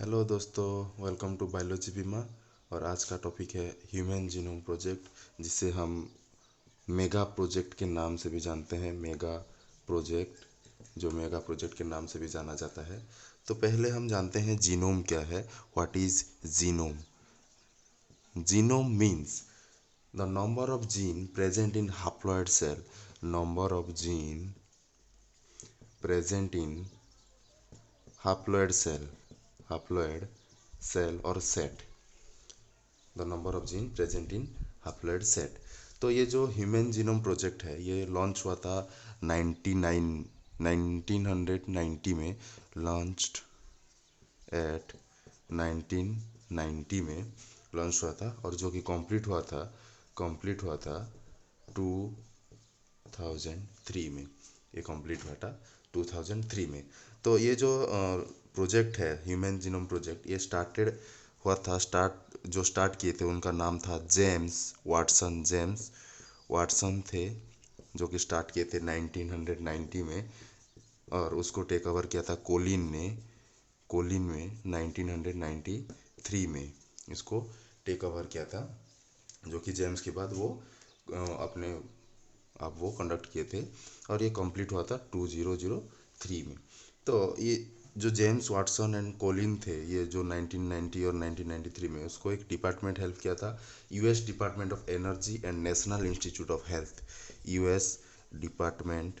Hello दोस्तों, welcome to biology बीमा। और आज का टॉपिक है ह्यूमन जीनोम प्रोजेक्ट, जिसे हम मेगा प्रोजेक्ट के नाम से भी जानते हैं। मेगा प्रोजेक्ट, जो मेगा प्रोजेक्ट के नाम से भी जाना जाता है। तो पहले हम जानते हैं जीनोम क्या है। What is genome? Genome means the number of gene present in haploid cell, number of gene present in haploid cell, haploid cell और set, the number of gene present in haploid set. तो ये जो human genome project है, ये launch हुआ था 1990 में, launched eight 1990 में लॉन्च हुआ था, और जो कि कंप्लीट हुआ था 2003 में। ये कंप्लीट हुआ था 2003 में। तो ये जो प्रोजेक्ट है ह्यूमन जीनोम प्रोजेक्ट, ये स्टार्ट किए थे, उनका नाम था जेम्स वाटसन थे, जो कि स्टार्ट किए थे 1990 में। और उसको टेक ओवर किया था कोलिन में 1993 में इसको टेक ओवर किया था, जो कि जेम्स के बाद वो अपने आप वो कंडक्ट किए थे। और ये कंप्लीट हुआ था 2003 में। तो ये जो जेम्स वाटसन एंड कोलिन थे, ये जो 1990 और 1993 में, उसको एक डिपार्टमेंट हेल्प किया था, US department of energy and national institute of health. US department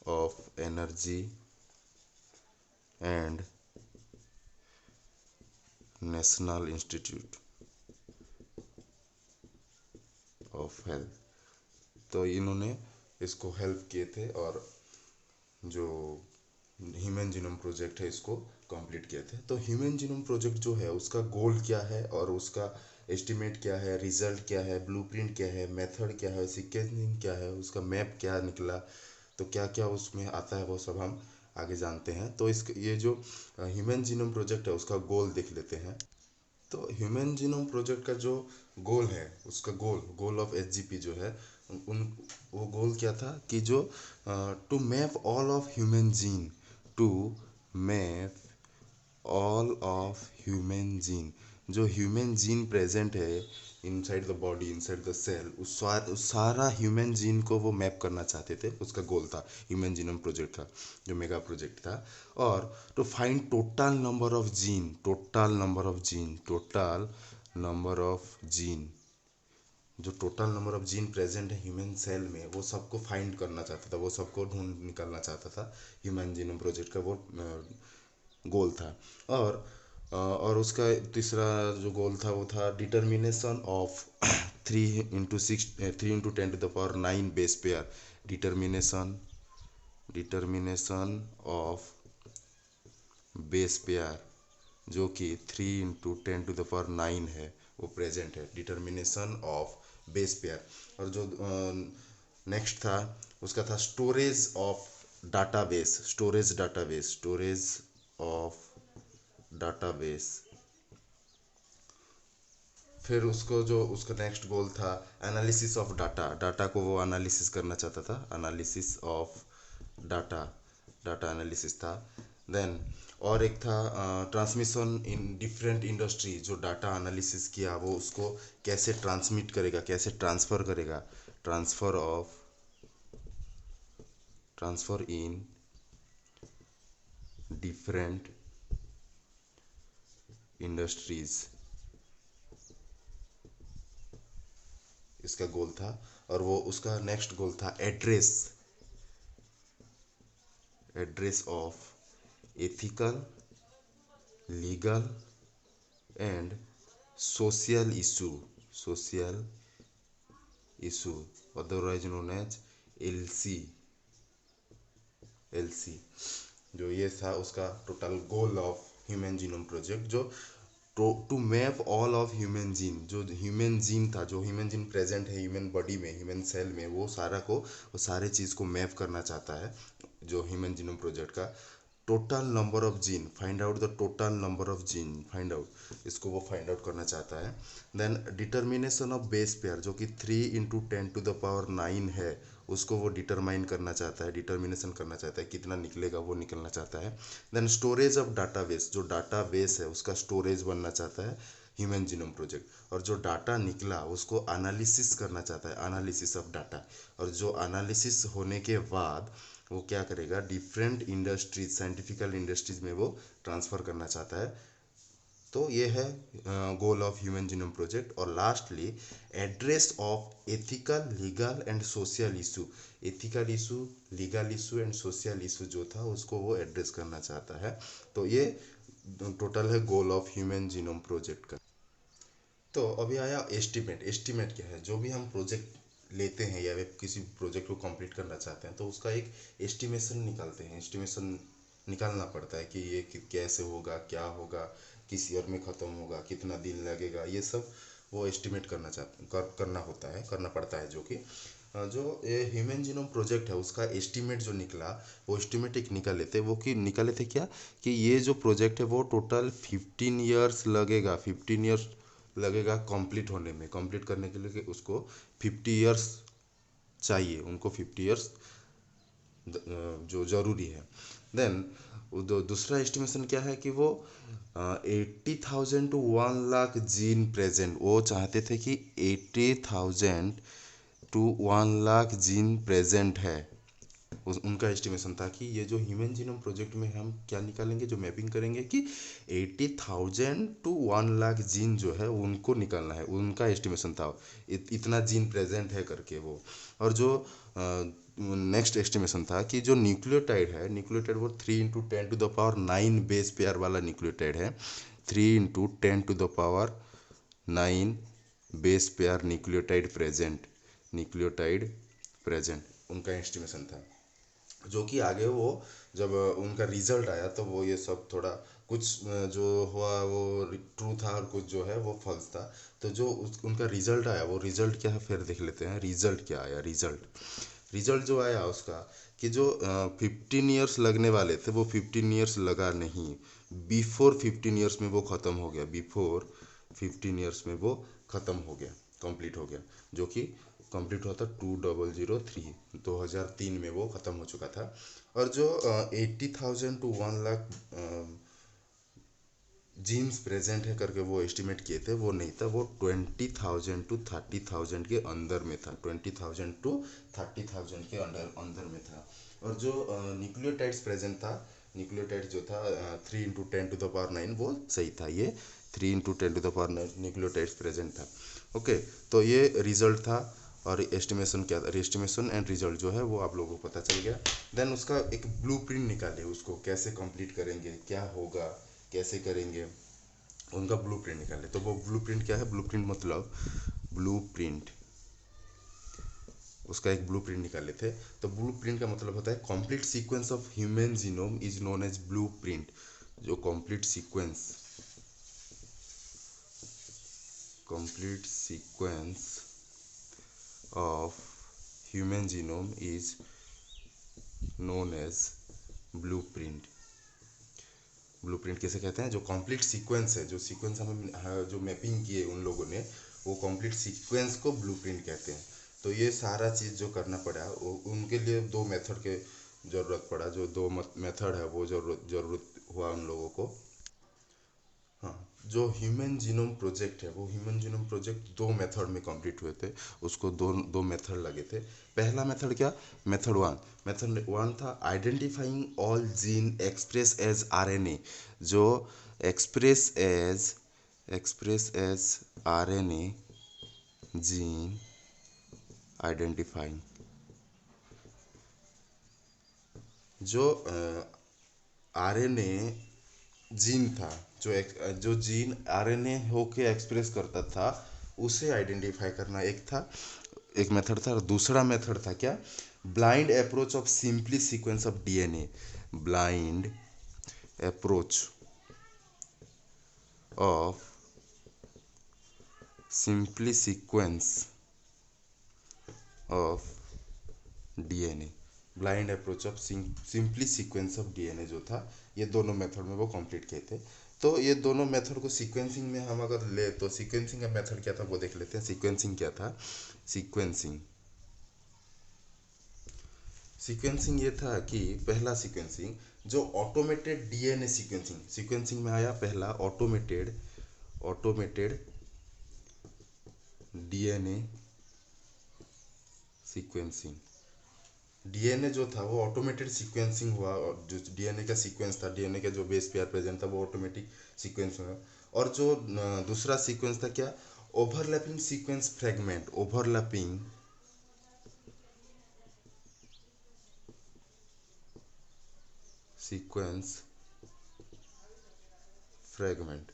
of energy and national institute of health. तो इन्होंने इसको हेल्प किए थे, और जो ह्यूमन जीनोम प्रोजेक्ट है इसको कंप्लीट किए थे। तो ह्यूमन जीनोम प्रोजेक्ट जो है, उसका गोल क्या है और उसका एस्टिमेट क्या है, रिजल्ट क्या है, ब्लूप्रिंट क्या है, मेथड क्या है, सीक्वेंसिंग क्या है, उसका मैप क्या निकला, तो क्या क्या उसमें आता है, वो सब हम आगे जानते हैं। तो इस ये जो ह्यूमन जीनोम प्रोजेक्ट है, उसका गोल देख लेते हैं। तो ह्यूमन जीनोम प्रोजेक्ट का जो गोल है, उसका गोल ऑफ एचजीपी जो है, उन वो गोल क्या था कि जो to map all of human gene, to map all of human gene, जो ह्यूमन जीन प्रेजेंट है inside the body, inside the cell, उस सारा ह्यूमन जीन को वो मैप करना चाहते थे। उसका गोल था, ह्यूमन जीनोम प्रोजेक्ट था, जो मेगा प्रोजेक्ट था। और to find total number of gene, जो total number of gene present है ह्यूमन सेल में, वो सबको फाइंड करना चाहता था, वो सबको ढूंढ निकालना चाहता था। ह्यूमन जीनोम प्रोजेक्ट का वो गोल था। और उसका तीसरा जो गोल था, वो था determination of 3 × 10⁻⁹ base pair. Determination of base pair, जो कि 3 × 10⁹ है, वो प्रेजेंट है, डिटर्मिनेशन ऑफ बेस पेयर। और जो नेक्स्ट था, उसका था स्टोरेज ऑफ डाटाबेस। फिर उसका नेक्स्ट गोल था एनालिसिस ऑफ डाटा को वो एनालिसिस करना चाहता था, analysis of data, data analysis था। देन और एक था ट्रांसमिशन इन डिफरेंट इंडस्ट्री, जो डाटा एनालिसिस किया वो उसको कैसे ट्रांसमिट करेगा, कैसे ट्रांसफ़र करेगा, ट्रांसफ़र इन डिफरेंट इंडस्ट्रीज, इसका गोल था। और वो उसका नेक्स्ट गोल था address of ethical, legal and social issue, otherwise known as ELSI. जो ये था उसका total goal of human genome project, जो to map all of human gene, जो ह्यूमन जीन था, जो ह्यूमन जीन प्रेजेंट है ह्यूमन बॉडी में, ह्यूमन सेल में, वो सारे चीज़ को मैप करना चाहता है, जो ह्यूमन जीनोम प्रोजेक्ट का total number of gene, find out the total number of gene, इसको वो फाइंड आउट करना चाहता है। Then determination of base pair, जो कि 3 × 10⁹ है, उसको वो डिटरमाइन करना चाहता है, डिटर्मिनेशन करना चाहता है, कितना निकलेगा वो निकलना चाहता है। देन स्टोरेज ऑफ डाटाबेस, जो डाटाबेस है उसका स्टोरेज बनना चाहता है ह्यूमन जीनोम प्रोजेक्ट। और जो डाटा निकला उसको एनालिसिस करना चाहता है, एनालिसिस ऑफ डाटा। और जो एनालिसिस होने के बाद वो क्या करेगा, डिफरेंट इंडस्ट्रीज, साइंटिफिकल इंडस्ट्रीज में वो ट्रांसफ़र करना चाहता है। तो ये है goal of human genome project. और lastly address of ethical, legal and social issue, ethical issue, legal issue and social issue जो था उसको वो एड्रेस करना चाहता है। तो ये टोटल है goal of human genome project का। तो अभी आया एस्टीमेट। एस्टीमेट क्या है, जो भी हम प्रोजेक्ट लेते हैं या किसी प्रोजेक्ट को कंप्लीट करना चाहते हैं तो उसका एक एस्टिमेशन निकालते हैं। एस्टिमेशन निकालना पड़ता है कि ये कैसे होगा, क्या होगा, किस ईयर में ख़त्म होगा, कितना दिन लगेगा, ये सब वो एस्टिमेट करना होता है, करना पड़ता है। जो कि जो ये ह्यूमन जीनोम प्रोजेक्ट है उसका एस्टिमेट जो निकला, वो एस्टिमेट एक निकाले थे। वो कि निकाले थे क्या, कि ये जो प्रोजेक्ट है वो टोटल 15 ईयर्स लगेगा, 15 ईयर्स लगेगा कंप्लीट होने में। कंप्लीट करने के लिए कि उसको 50 ईयर्स चाहिए, उनको 50 ईयर्स जो ज़रूरी है। देन दूसरा एस्टिमेशन क्या है कि वो 80,000 टू 1 लाख जीन प्रेजेंट, वो चाहते थे कि 80,000 टू 1 लाख जीन प्रेजेंट है। उनका एस्टिमेशन था कि ये जो ह्यूमन जीनोम प्रोजेक्ट में हम क्या निकालेंगे, जो मैपिंग करेंगे कि 80,000 टू 1 लाख जीन जो है उनको निकालना है। उनका एस्टिमेशन था इतना जीन प्रेजेंट है करके वो। और जो नेक्स्ट एस्टिमेशन था कि जो न्यूक्लियोटाइड है, न्यूक्लियोटाइड वो 3 × 10⁹ बेस पेयर वाला न्यूक्लियोटाइड है। 3 × 10⁹ बेस पेयर न्यूक्लियोटाइड प्रेजेंट उनका एस्टिमेशन था। जो कि आगे वो जब उनका रिजल्ट आया तो वो ये सब थोड़ा कुछ जो हुआ वो ट्रू था और कुछ जो है वो फॉल्स था। तो जो उनका रिजल्ट आया, वो रिजल्ट क्या है फिर देख लेते हैं। रिजल्ट क्या आया, रिजल्ट जो आया उसका कि जो 15 ईयर्स लगने वाले थे वो 15 ईयर्स लगा नहीं, बिफोर 15 ईयर्स में वो ख़त्म हो गया। बिफोर 15 ईयर्स में वो ख़त्म हो गया, कंप्लीट हो गया। जो कि कंप्लीट हुआ था 2003 में वो ख़त्म हो चुका था। और जो 80,000 टू 1 लाख जीन्स प्रेजेंट है करके वो एस्टिमेट किए थे, वो नहीं था। वो 20,000 टू 30,000 के अंदर में था, 20,000 टू 30,000 के अंदर में था। और जो न्यूक्लियोटाइड्स प्रेजेंट था, न्यूक्लियोटाइड जो था 3 × 10⁹ वो सही था। ये 3 × 10⁹ न्यूक्लियोटाइड्स प्रेजेंट था। ओके, तो ये रिजल्ट था। और एस्टिमेशन क्या था, एस्टिमेशन एंड रिजल्ट जो है वो आप लोगों को पता चल गया। देन उसका एक ब्लूप्रिंट निकाले, उसको कैसे कंप्लीट करेंगे, क्या होगा, कैसे करेंगे, उनका ब्लूप्रिंट निकाले। तो वो ब्लूप्रिंट क्या है, ब्लूप्रिंट मतलब ब्लूप्रिंट, उसका एक ब्लूप्रिंट निकाले थे। तो ब्लूप्रिंट का मतलब होता है complete sequence of human genome is known as blueprint. जो complete sequence of human genome is known as blueprint। Blueprint कैसे कहते हैं, जो कंप्लीट सीक्वेंस है, जो सीक्वेंस हमें जो मैपिंग किए उन लोगों ने, वो कंप्लीट सीक्वेंस को ब्लूप्रिंट कहते हैं। तो ये सारा चीज़ जो करना पड़ा उनके लिए 2 मेथड के ज़रूरत पड़ा। जो 2 मेथड है वो ज़रूरत हुआ उन लोगों को। हाँ, जो ह्यूमन जीनोम प्रोजेक्ट है वो ह्यूमन जीनोम प्रोजेक्ट 2 मेथड में कंप्लीट हुए थे। उसको दो मेथड लगे थे। पहला मेथड क्या, मेथड 1 था identifying all gene express as RNA. जो express as RNA gene identifying. जो आरएनए जीन था, जो जीन आरएनए होके एक्सप्रेस करता था उसे आइडेंटिफाई करना एक मेथड था। और दूसरा मेथड था क्या, blind approach of simply sequence of DNA. Blind approach of simply sequence of DNA. Blind approach of simply sequence of DNA जो था, ये दोनों मेथड में वो कंप्लीट किए थे। तो ये दोनों मेथड को सीक्वेंसिंग में हम अगर ले तो सीक्वेंसिंग का मेथड क्या था वो देख लेते हैं। सीक्वेंसिंग क्या था, सीक्वेंसिंग सीक्वेंसिंग ये था कि पहला सीक्वेंसिंग जो ऑटोमेटेड डीएनए सीक्वेंसिंग में आया, पहला ऑटोमेटेड डीएनए सीक्वेंसिंग। डीएनए जो था वो ऑटोमेटेड सीक्वेंसिंग हुआ, और जो डीएनए का सीक्वेंस था, डीएनए का जो बेस पेयर प्रेजेंट था वो ऑटोमेटिक सीक्वेंस हुआ। और जो दूसरा सीक्वेंस था क्या, overlapping sequence fragment, overlapping sequence fragment,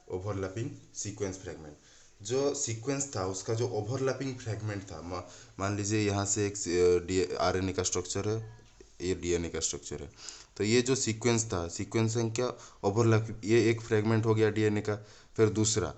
overlapping sequence fragment. जो सीक्वेंस था उसका जो ओवरलैपिंग फ्रेगमेंट था, मान लीजिए यहाँ से एक आरएनए का स्ट्रक्चर है, ये डीएनए का स्ट्रक्चर है, तो ये जो सीक्वेंस था, सीक्वेंस है क्या, ओवरलैप, ये एक फ्रेगमेंट हो गया डीएनए का। फिर दूसरा,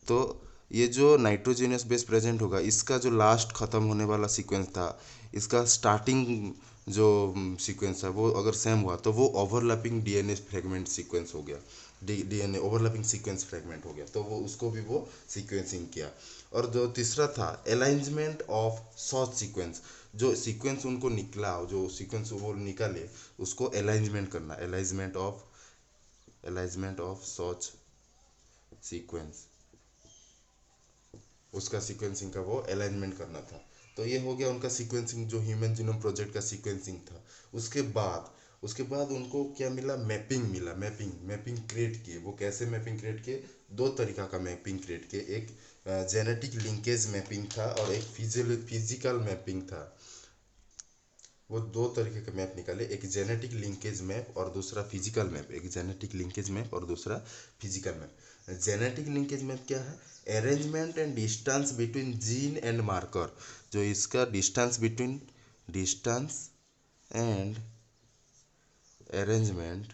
तो ये जो नाइट्रोजीनियस बेस प्रेजेंट होगा, इसका जो लास्ट ख़त्म होने वाला सीक्वेंस था, इसका स्टार्टिंग जो सीक्वेंस है वो अगर सेम हुआ तो वो ओवरलैपिंग डीएनए फ्रेगमेंट सीक्वेंस हो गया, डीएनए ओवरलैपिंग सीक्वेंस फ्रेगमेंट हो गया, तो वो उसको भी वो सीक्वेंसिंग किया। और जो तीसरा था अलाइंसमेंट ऑफ सॉर्ट सीक्वेंस, जो सीक्वेंस उनको निकला, जो सीक्वेंस वो निकाले उसको अलाइंसमेंट करना, अलाइंसमेंट ऑफ सॉर्ट सीक्वेंस, उसका सीक्वेंसिंग का वो अलाइनमेंट करना था। तो ये हो गया उनका सीक्वेंसिंग, जो ह्यूमन जीनोम प्रोजेक्ट का सीक्वेंसिंग था। उसके बाद उनको क्या मिला, मैपिंग क्रिएट किए। वो कैसे मैपिंग क्रिएट किए, दो तरीका का मैपिंग क्रिएट किए, एक जेनेटिक लिंकेज मैपिंग था और एक फिजिकल मैपिंग था। वो दो तरीके के मैप निकाले, एक जेनेटिक लिंकेज मैप और दूसरा फिजिकल मैप, एक जेनेटिक लिंकेज मैप और दूसरा physical map. Genetic linkage map क्या है, arrangement and distance between gene and marker, जो इसका distance and arrangement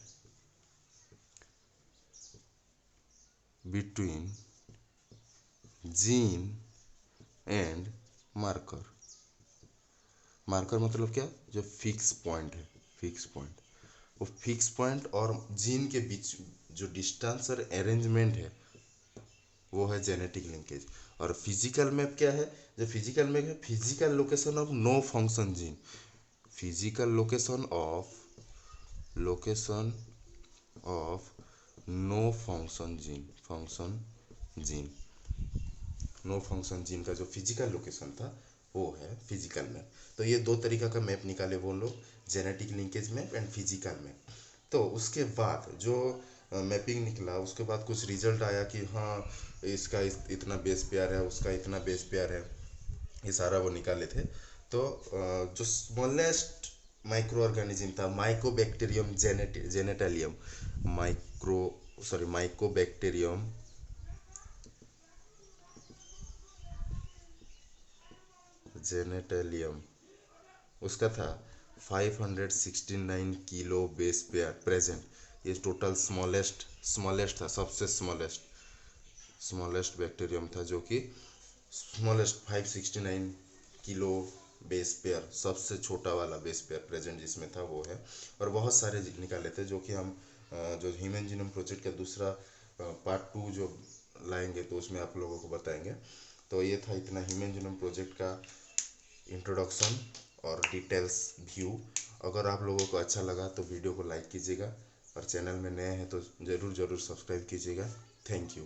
between gene and marker. Marker मतलब क्या, जो फिक्स पॉइंट है, फिक्स पॉइंट, वो फिक्स पॉइंट और जीन के बीच जो डिस्टेंस और अरेंजमेंट है वो है जेनेटिक लिंकेज। और फिजिकल मैप क्या है, जो फिजिकल मैप है, physical location of no function gene, physical location of no function gene का जो फिजिकल लोकेशन था वो है फिजिकल मैप। तो ये दो तरीका का मैप निकाले वो लोग, genetic linkage map and physical map. तो उसके बाद जो मैपिंग निकला, उसके बाद कुछ रिजल्ट आया कि हाँ इसका इतना बेस पेयर है, उसका इतना बेस पेयर है, ये सारा वो निकाले थे। तो जो स्मॉलेस्ट माइक्रो ऑर्गेनिज्म था, माइकोबैक्टीरियम जेनेटालियम, माइकोबैक्टीरियम जेनेटालियम, उसका था 569 किलो बेस पेयर प्रेजेंट। ये टोटल स्मॉलेस्ट था, सबसे स्मॉलेस्ट बैक्टीरियम था, जो कि स्मॉलेस्ट 569 किलो बेस पेयर, सबसे छोटा वाला बेस पेयर प्रेजेंट जिसमें था वो है। और बहुत सारे निकाले थे, जो कि हम जो ह्यूमन जीनोम प्रोजेक्ट का दूसरा पार्ट 2 जो लाएंगे तो उसमें आप लोगों को बताएंगे। तो ये था इतना ह्यूमन जीनोम प्रोजेक्ट का इंट्रोडक्शन और डिटेल्स व्यू। अगर आप लोगों को अच्छा लगा तो वीडियो को लाइक कीजिएगा, और चैनल में नए हैं तो ज़रूर सब्सक्राइब कीजिएगा। Thank you.